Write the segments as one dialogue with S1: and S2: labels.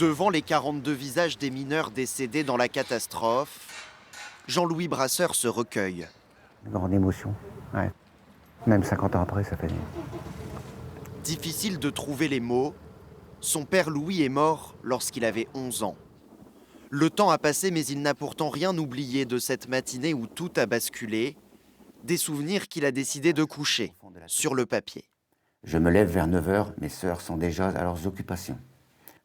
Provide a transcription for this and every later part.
S1: Devant les 42 visages des mineurs décédés dans la catastrophe, Jean-Louis Brasseur se recueille.
S2: Une grande émotion, ouais. Même 50 ans après, ça fait...
S1: Difficile de trouver les mots, son père Louis est mort lorsqu'il avait 11 ans. Le temps a passé, mais il n'a pourtant rien oublié de cette matinée où tout a basculé, des souvenirs qu'il a décidé de coucher sur le papier.
S2: Je me lève vers 9 h, mes sœurs sont déjà à leurs occupations.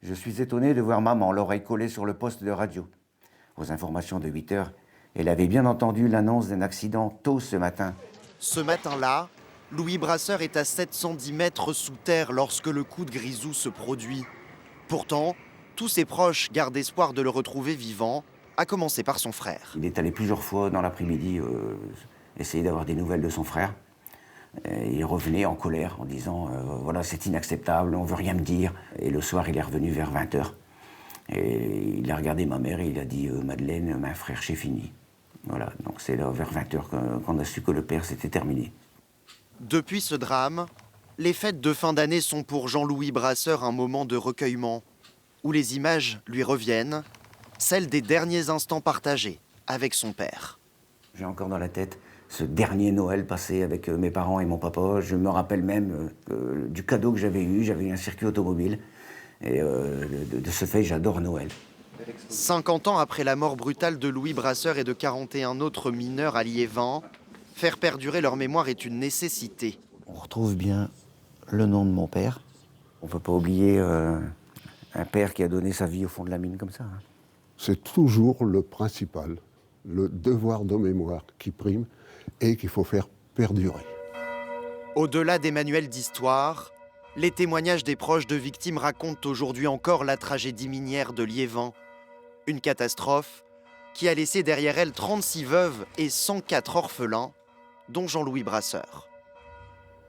S2: Je suis étonné de voir maman, l'oreille collée sur le poste de radio. Aux informations de 8 h, elle avait bien entendu l'annonce d'un accident tôt ce matin.
S1: Ce matin-là, Louis Brasseur est à 710 mètres sous terre lorsque le coup de grisou se produit. Pourtant, tous ses proches gardent espoir de le retrouver vivant, à commencer par son frère.
S2: Il est allé plusieurs fois dans l'après-midi essayer d'avoir des nouvelles de son frère. Il revenait en colère en disant voilà, c'est inacceptable, on ne veut rien me dire. Et le soir, il est revenu vers 20 h. Et il a regardé ma mère et il a dit Madeleine, ma frère, c'est fini. Voilà, donc c'est là vers 20 h qu'on a su que le père s'était terminé.
S1: Depuis ce drame, les fêtes de fin d'année sont pour Jean-Louis Brasseur un moment de recueillement, où les images lui reviennent, celles des derniers instants partagés avec son père.
S2: J'ai encore dans la tête ce dernier Noël passé avec mes parents et mon papa. Je me rappelle même du cadeau que j'avais eu un circuit automobile. Et de ce fait, j'adore Noël.
S1: 50 ans après la mort brutale de Louis Brasseur et de 41 autres mineurs à Liévin, faire perdurer leur mémoire est une nécessité.
S2: On retrouve bien le nom de mon père. On ne peut pas oublier un père qui a donné sa vie au fond de la mine comme ça. Hein.
S3: C'est toujours le principal, le devoir de mémoire qui prime et qu'il faut faire perdurer.
S1: Au-delà des manuels d'histoire, les témoignages des proches de victimes racontent aujourd'hui encore la tragédie minière de Liévin. Une catastrophe qui a laissé derrière elle 36 veuves et 104 orphelins, dont Jean-Louis Brasseur.